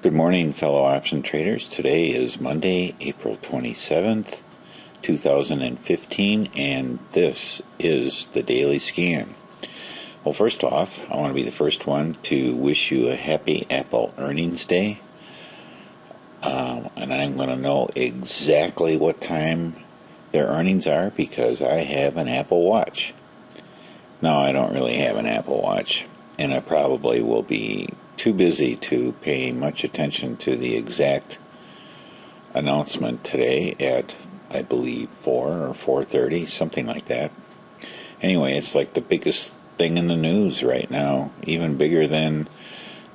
Good morning, fellow option traders. Today is Monday, April 27th, 2015, and this is the Daily Scan. Well, first off, I want to be the first one to wish you a happy Apple earnings day. And I'm going to know exactly what time their earnings are because I have an Apple Watch. No, I don't really have an Apple Watch, and I probably will be too busy to pay much attention to the exact announcement today at, I believe, 4 or 4:30, something like that. Anyway, it's like the biggest thing in the news right now, even bigger than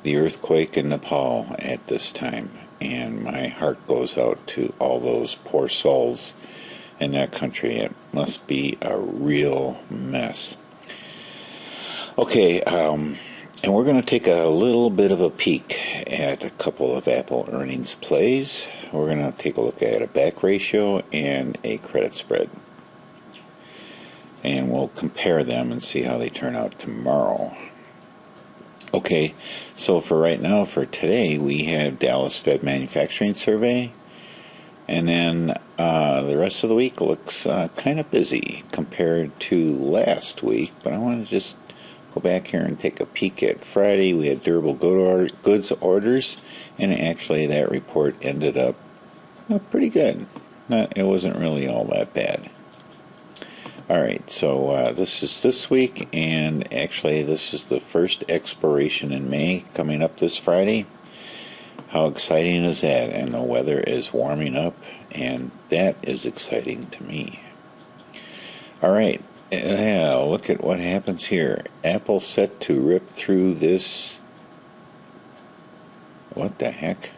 the earthquake in Nepal at this time. And my heart goes out to all those poor souls in that country. It must be a real mess. Okay, and we're going to take a little bit of a peek at a couple of Apple earnings plays. We're going to take a look at a back ratio and a credit spread. And we'll compare them and see how they turn out tomorrow. Okay, so for right now, for today, we have Dallas Fed Manufacturing Survey. And then the rest of the week looks kind of busy compared to last week. But I want to just go back here and take a peek at Friday. We had durable goods orders, and actually that report ended up pretty good. It wasn't really all that bad. All right, so this is this week, and actually this is the first expiration in May coming up this Friday. How exciting is that? And the weather is warming up, and that is exciting to me. All right, look at what happens here. Apple set to rip through this. What the heck?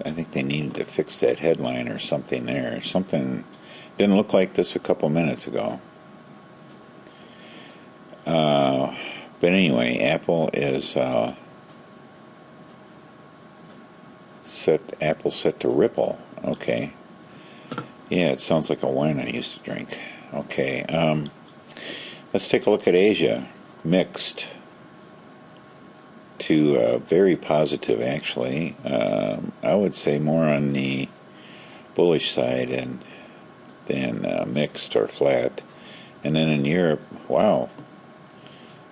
I think they needed to fix that headline or something there. Something didn't look like this a couple minutes ago. But anyway, Apple is set to ripple. Okay. Yeah, it sounds like a wine I used to drink. Okay. Let's take a look at Asia. Mixed to very positive, actually. I would say more on the bullish side than mixed or flat. And then in Europe, wow,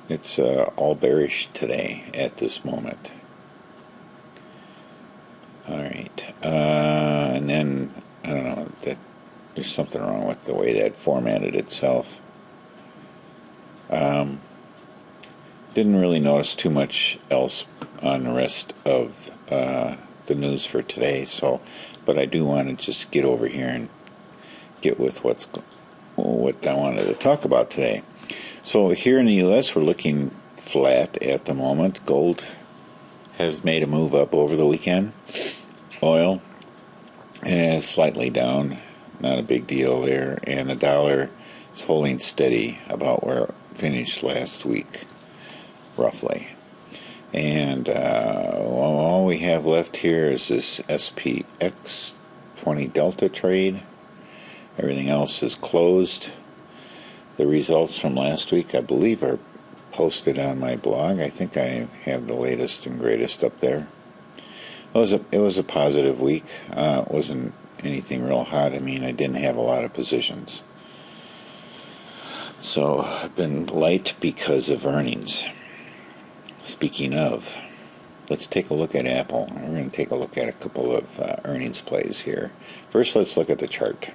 it's all bearish today at this moment. All right, and then I don't know, that there's something wrong with the way that formatted itself. Didn't really notice too much else on the rest of the news for today. But I do want to just get over here and get with what I wanted to talk about today. So here in the U.S., we're looking flat at the moment. Gold has made a move up over the weekend. Oil is slightly down, not a big deal there. And the dollar is holding steady about where it finished last week, roughly. And all we have left here is this SPX 20 Delta trade. Everything else is closed. The results from last week, I believe, are posted on my blog. I think I have the latest and greatest up there. It was a positive week. It wasn't anything real hot. I mean, I didn't have a lot of positions. So I've been light because of earnings. Speaking of, let's take a look at Apple. We're going to take a look at a couple of earnings plays here. First, let's look at the chart.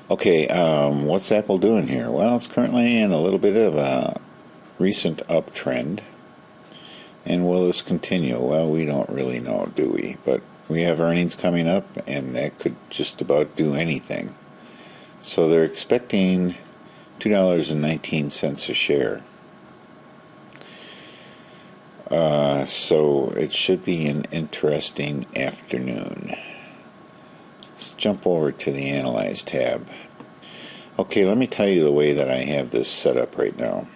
Okay, what's Apple doing here? Well, it's currently in a little bit of a recent uptrend. And will this continue? Well, we don't really know, do we? But we have earnings coming up, and that could just about do anything. So they're expecting $2.19 a share. So it should be an interesting afternoon. Let's jump over to the Analyze tab. Okay, let me tell you the way that I have this set up right now.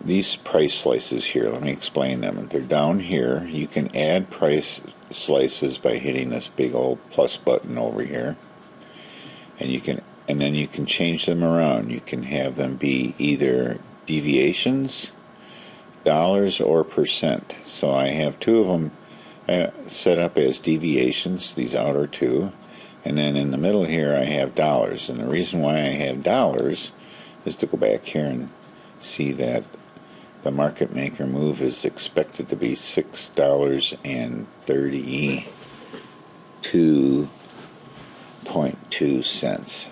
These price slices here, let me explain them. They're down here. You can add price slices by hitting this big old plus button over here. And then you can change them around. You can have them be either deviations, dollars or percent. So I have two of them set up as deviations, these outer two, and then in the middle here I have dollars. And the reason why I have dollars is to go back here and see that the market maker move is expected to be $6.32.2.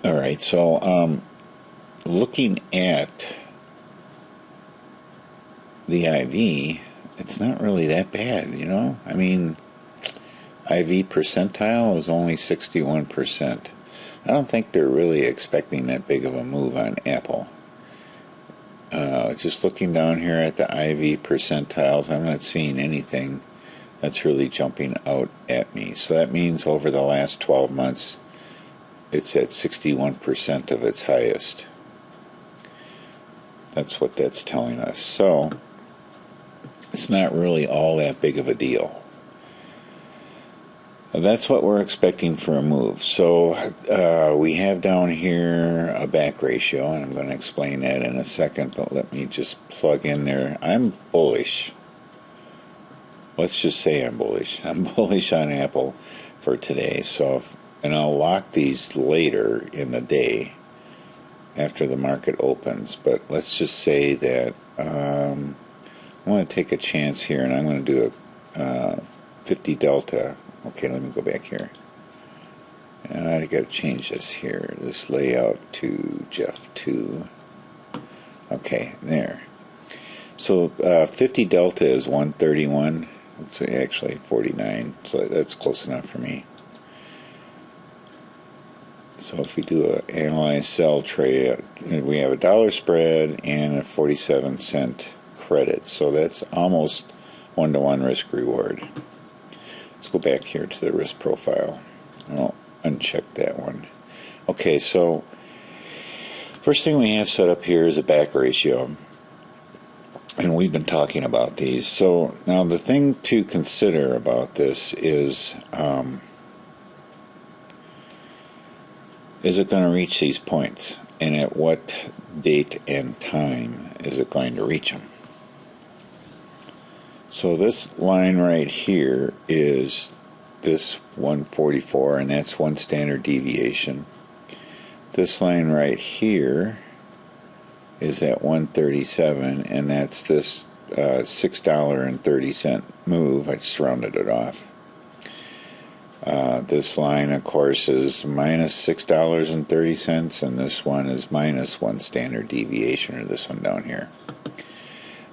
All right, so looking at the IV, it's not really that bad, you know. I mean, IV percentile is only 61%. I don't think they're really expecting that big of a move on Apple. Just looking down here at the IV percentiles, I'm not seeing anything that's really jumping out at me. So that means over the last 12 months, it's at 61% of its highest. That's what that's telling us. So it's not really all that big of a deal. That's what we're expecting for a move. So we have down here a back ratio, and I'm going to explain that in a second, but let me just plug in there. I'm bullish. Let's just say I'm bullish. I'm bullish on Apple for today. So and I'll lock these later in the day after the market opens. But let's just say that I'm going to take a chance here, and I'm going to do a 50 delta. Okay, let me go back here. I got to change this here, this layout to Jeff 2. Okay, there. So 50 delta is 131. It's actually 49, so that's close enough for me. So if we do an analyze sell trade, we have a dollar spread and a 47-cent credit. So that's almost 1-to-1 risk reward. Let's go back here to the risk profile. I'll uncheck that one. Okay, so first thing we have set up here is a back ratio. And we've been talking about these. So now the thing to consider about this is it going to reach these points? And at what date and time is it going to reach them? So this line right here is this 144, and that's one standard deviation. This line right here is at 137, and that's this $6.30 move. I just rounded it off. This line, of course, is minus $6.30, and this one is minus one standard deviation, or this one down here.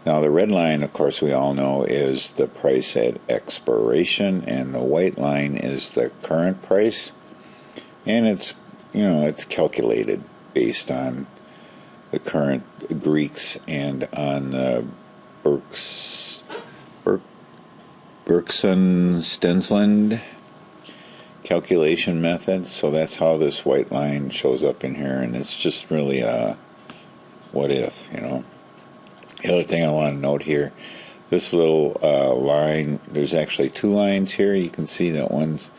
Now the red line, of course, we all know is the price at expiration, and the white line is the current price, and it's, you know, it's calculated based on the current Greeks and on the Berkson-Stensland calculation method. So that's how this white line shows up in here, and it's just really a what if, you know. The other thing I want to note here, this little line, there's actually two lines here. You can see that one's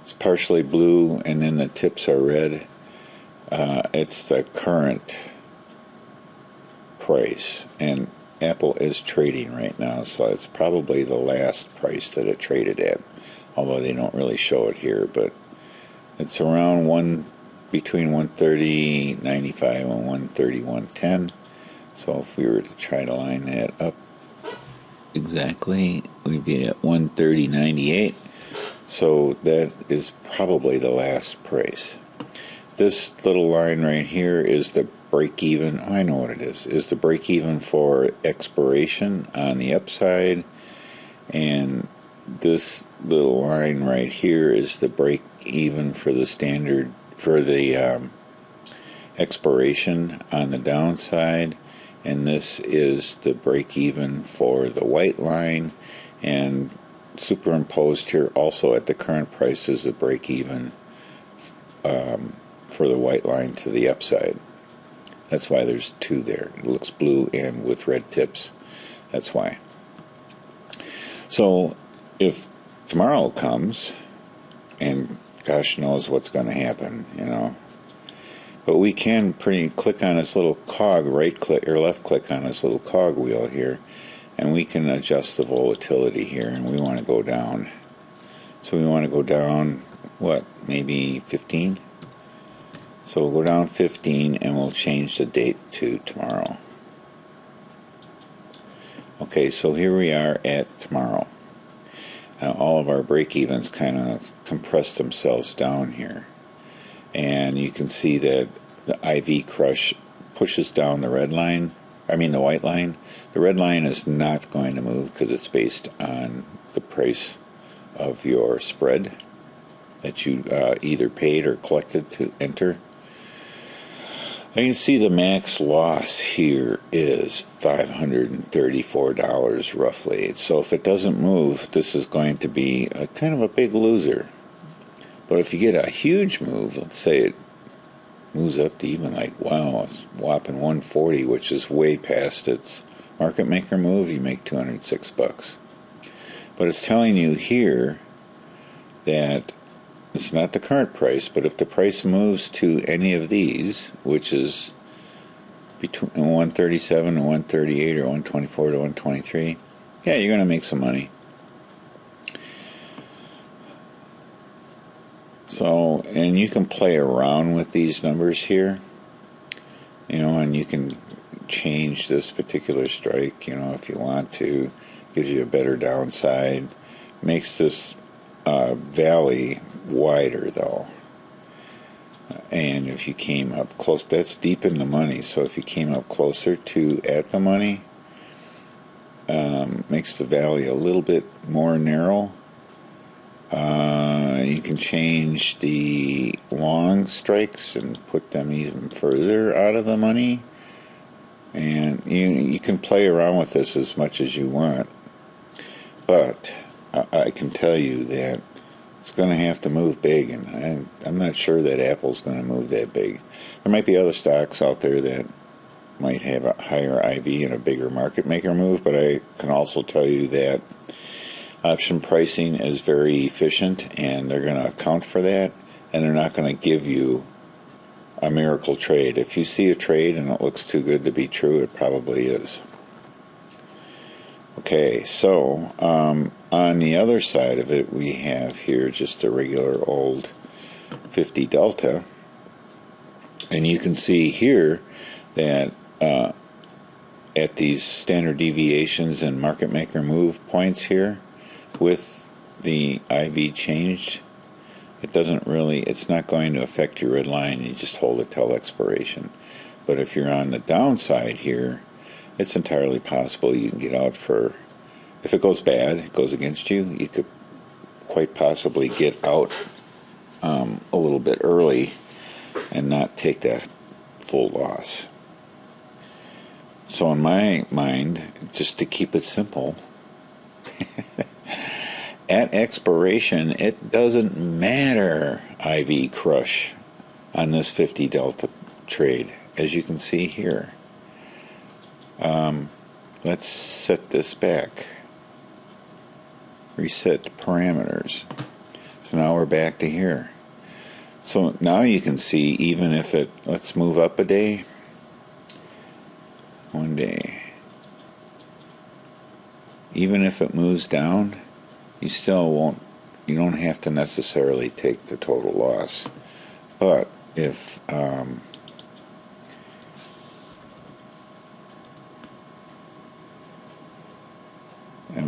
it's partially blue and then the tips are red. It's the current price, and Apple is trading right now, so it's probably the last price that it traded at, although they don't really show it here, but it's around between 130.95 and 131.10. So if we were to try to line that up exactly, we'd be at 130.98. So that is probably the last price. This little line right here is the break even. I know what it is the break even for expiration on the upside, and this little line right here is the break even for the standard for the expiration on the downside, and this is the break even for the white line, and superimposed here also at the current price is the break even for the white line to the upside. That's why there's two there. It looks blue and with red tips. That's why. So if tomorrow comes, and gosh knows what's going to happen, you know, But we can click on this little cog, right click or left click on this little cog wheel here, and we can adjust the volatility here, and we want to go down. So we want to go down, what, maybe 15? So we'll go down 15 and we'll change the date to tomorrow. Okay, so here we are at tomorrow. All of our break-evens kind of compress themselves down here. And you can see that the IV crush pushes down the red line, the white line. The red line is not going to move because it's based on the price of your spread that you either paid or collected to enter. You can see the max loss here is $534 roughly. So if it doesn't move, this is going to be a kind of a big loser. But if you get a huge move, let's say it moves up to even like, wow, it's whopping 140, which is way past its market maker move, you make $206. But it's telling you here that it's not the current price, but if the price moves to any of these, which is between 137 and 138 or 124 to 123, yeah, you're going to make some money. So, and you can play around with these numbers here, and you can change this particular strike, if you want to. Gives you a better downside. Makes this valley wider, though. And if you came up close, that's deep in the money, so if you came up closer to at the money, makes the valley a little bit more narrow. You can change the long strikes and put them even further out of the money, and you can play around with this as much as you want, but I can tell you that it's going to have to move big, and I'm not sure that Apple's going to move that big. There might be other stocks out there that might have a higher IV and a bigger market maker move, but I can also tell you that option pricing is very efficient, and they're going to account for that, and they're not going to give you a miracle trade. If you see a trade and it looks too good to be true, it probably is. Okay, so on the other side of it, we have here just a regular old 50 delta, and you can see here that at these standard deviations and market maker move points here, with the IV changed, it's not going to affect your red line. You just hold it till expiration. But if you're on the downside here, it's entirely possible you can get out for, if it goes bad, it goes against you, you could quite possibly get out a little bit early and not take that full loss. So in my mind, just to keep it simple, at expiration, it doesn't matter IV crush on this 50 delta trade, as you can see here. Let's set this back. Reset parameters. So now we're back to here. So now you can see, even if let's move up a day. One day. Even if it moves down, you don't have to necessarily take the total loss. But if and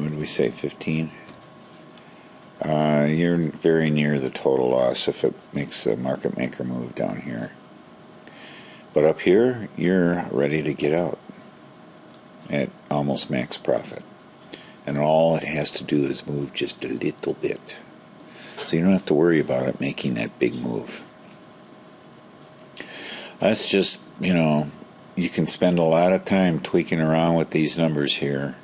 what did we say, 15? You're very near the total loss if it makes a market maker move down here. But up here, you're ready to get out at almost max profit. And all it has to do is move just a little bit. So you don't have to worry about it making that big move. That's just, you can spend a lot of time tweaking around with these numbers here.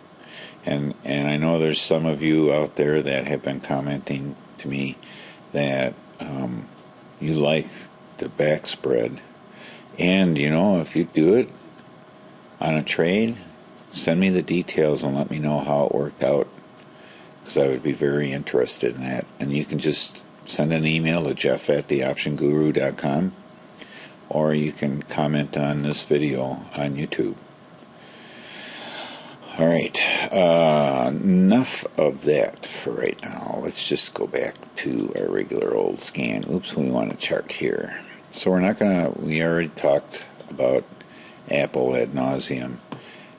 And I know there's some of you out there that have been commenting to me that you like the back spread. And, if you do it on a trade, send me the details and let me know how it worked out, because I would be very interested in that. And you can just send an email to jeff@theoptionguru.com, or you can comment on this video on YouTube. Alright, enough of that for right now. Let's just go back to our regular old scan. Oops, we want a chart here. So we already talked about Apple ad nauseum.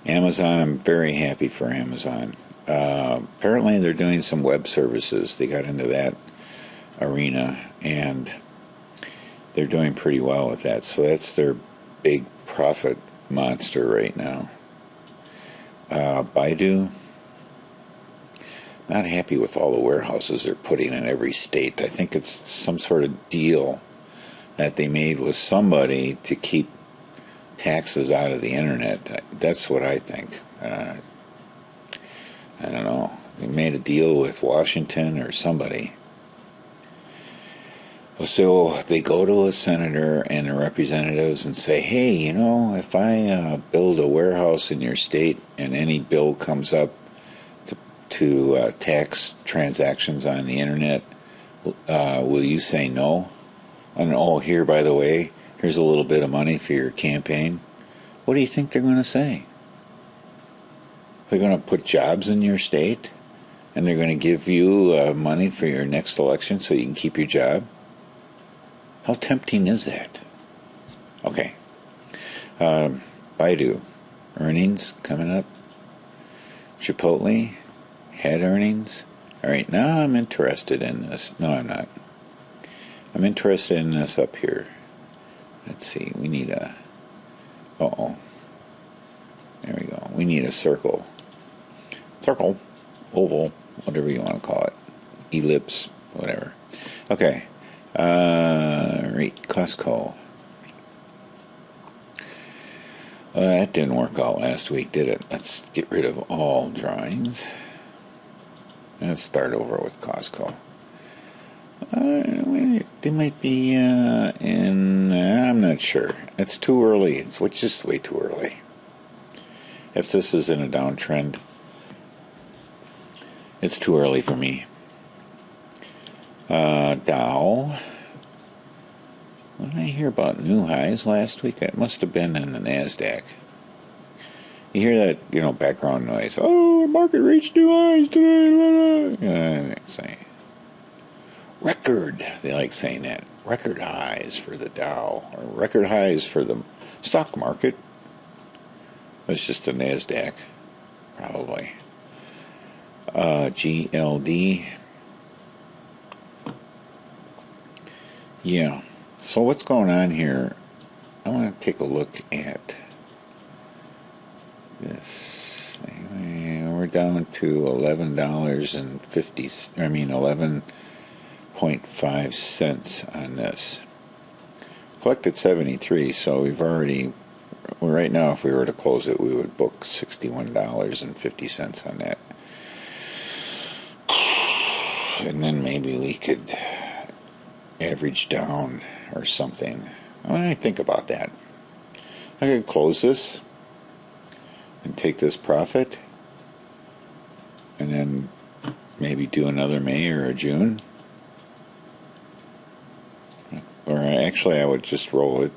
Amazon, I'm very happy for Amazon. Apparently they're doing some web services. They got into that arena, and they're doing pretty well with that. So that's their big profit monster right now. Baidu, not happy with all the warehouses they're putting in every state. I think it's some sort of deal that they made with somebody to keep taxes out of the internet. That's what I think. I don't know. They made a deal with Washington or somebody. So they go to a senator and the representatives and say, hey, if I build a warehouse in your state and any bill comes up to tax transactions on the internet, will you say no? And here, by the way, here's a little bit of money for your campaign. What do you think they're going to say? They're going to put jobs in your state, and they're going to give you money for your next election so you can keep your job? How tempting is that? Okay. Baidu. Earnings coming up. Chipotle had earnings. Alright, now I'm interested in this. No, I'm not. I'm interested in this up here. Let's see. We need a... There we go. We need a circle. Circle. Oval. Whatever you want to call it. Ellipse. Whatever. Okay. Right, Costco. That didn't work out last week, did it? Let's get rid of all drawings. Let's start over with Costco. They might be I'm not sure. It's too early. It's just way too early. If this is in a downtrend, it's too early for me. Dow. What did I hear about new highs last week? It must have been in the NASDAQ. You hear that, background noise. Oh, market reached new highs today. Say record. They like saying that. Record highs for the Dow, or record highs for the stock market. It's just the NASDAQ, probably. GLD. Yeah. So what's going on here? I want to take a look at this thing. We're down to $11.5 cents on this. Collected 73, so right now if we were to close it, we would book $61.50 on that. And then maybe we could average down or something. I think about that. I could close this and take this profit and then maybe do another May or a June. Or actually I would just roll it.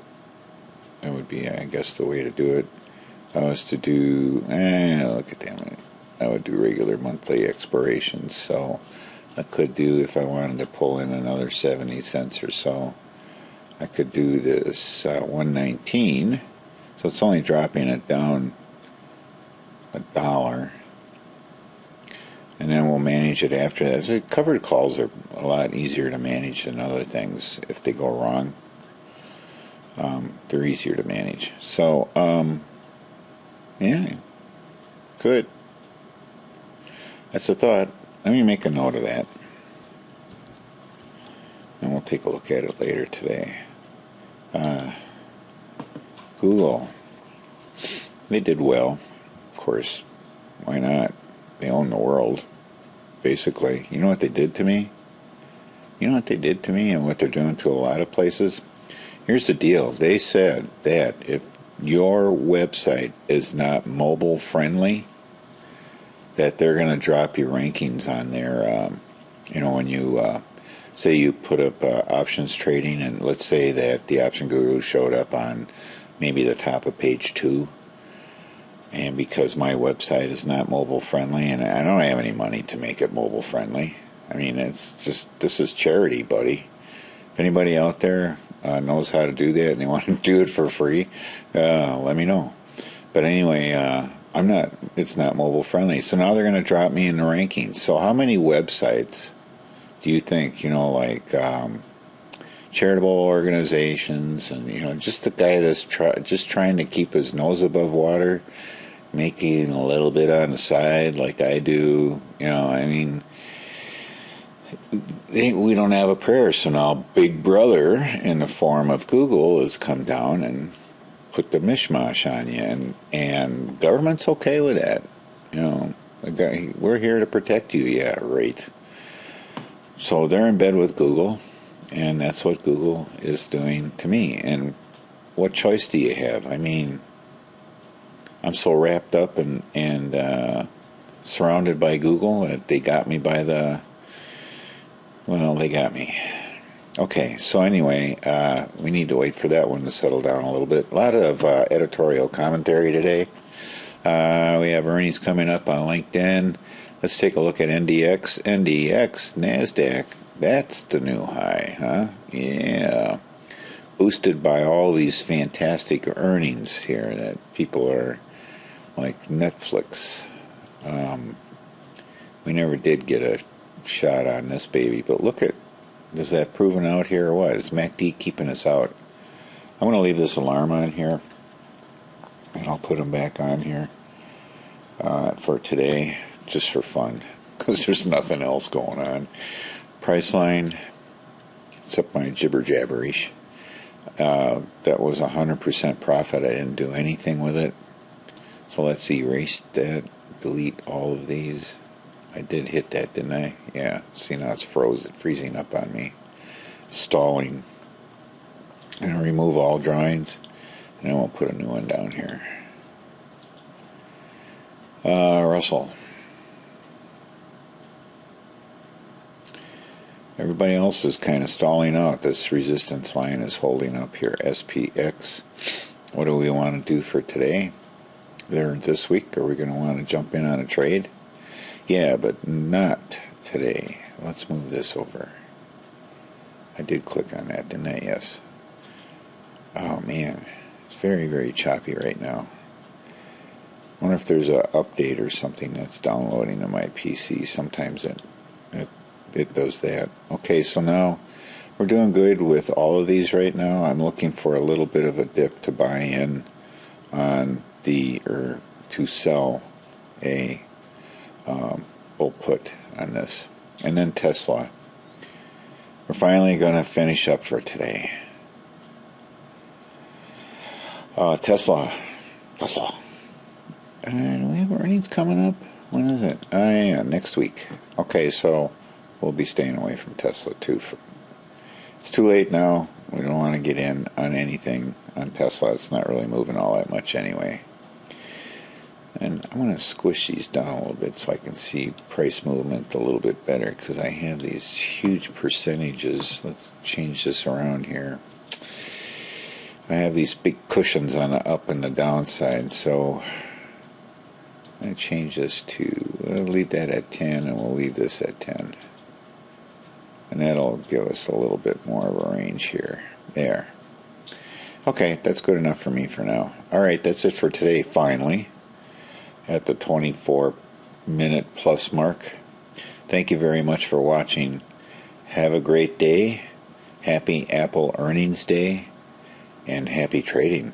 That would be, I guess, the way to do it. If I was to do, look at that. I would do regular monthly expirations. So I could do, if I wanted to pull in another 70 cents or so, I could do this 119. So it's only dropping it down $1. And then we'll manage it after that. So covered calls are a lot easier to manage than other things. If they go wrong, they're easier to manage. So, yeah, good. That's a thought. Let me make a note of that. And we'll take a look at it later today. Google. They did well. Of course. Why not? They own the world, basically. You know what they did to me? You know what they did to me and what they're doing to a lot of places? Here's the deal. They said that if your website is not mobile friendly, that they're going to drop your rankings on their, when you say you put up options trading, and let's say that the option guru showed up on maybe the top of page 2, and because my website is not mobile friendly, and I don't have any money to make it mobile friendly. I mean, it's just, this is charity, buddy. If anybody out there knows how to do that and they want to do it for free, let me know. But anyway, it's not mobile friendly. So now they're going to drop me in the rankings. So how many websites do you think, like charitable organizations, and just the guy that's just trying to keep his nose above water, making a little bit on the side like I do, we don't have a prayer. So now Big Brother in the form of Google has come down and put the mishmash on you, and government's okay with that. We're here to protect you. Yeah, right. So they're in bed with Google, and that's what Google is doing to me. And what choice do you have? I mean, I'm so wrapped up and surrounded by Google that they got me they got me. Okay, so anyway, we need to wait for that one to settle down a little bit. A lot of editorial commentary today. We have earnings coming up on LinkedIn. Let's take a look at NDX, NASDAQ. That's the new high, huh? Yeah. Boosted by all these fantastic earnings here that people are like Netflix. We never did get a shot on this baby, but look at, is that proven out here or what? Is MACD keeping us out? I'm going to leave this alarm on here, and I'll put them back on here for today, just for fun, because there's nothing else going on. Price line, except my jibber jabberish. That was 100% profit. I didn't do anything with it. So let's erase that, delete all of these. I did hit that, didn't I? Yeah. See, now it's freezing up on me. Stalling. I'm going to remove all drawings, and I won't put a new one down here. Russell. Everybody else is kind of stalling out. This resistance line is holding up here. SPX. What do we want to do for today? This week? Are we going to want to jump in on a trade? Yeah, but not today. Let's move this over. I did click on that, didn't I? Yes. Oh, man. It's very, very choppy right now. I wonder if there's an update or something that's downloading to my PC. Sometimes it does that. Okay, so now we're doing good with all of these right now. I'm looking for a little bit of a dip to buy in on or to sell a bull put on this. And then Tesla. We're finally going to finish up for today. Tesla. Do we have earnings coming up? When is it? Yeah, next week. Okay, so we'll be staying away from Tesla too. It's too late now. We don't want to get in on anything on Tesla. It's not really moving all that much anyway. And I'm going to squish these down a little bit so I can see price movement a little bit better, because I have these huge percentages. Let's change this around here. I have these big cushions on the up and the downside, so I'm going to change this to, we'll leave that at 10, and we'll leave this at 10. And that'll give us a little bit more of a range here. There. Okay, that's good enough for me for now. Alright, that's it for today, finally. At the 24-minute plus mark. Thank you very much for watching. Have a great day. Happy Apple Earnings Day. And happy trading.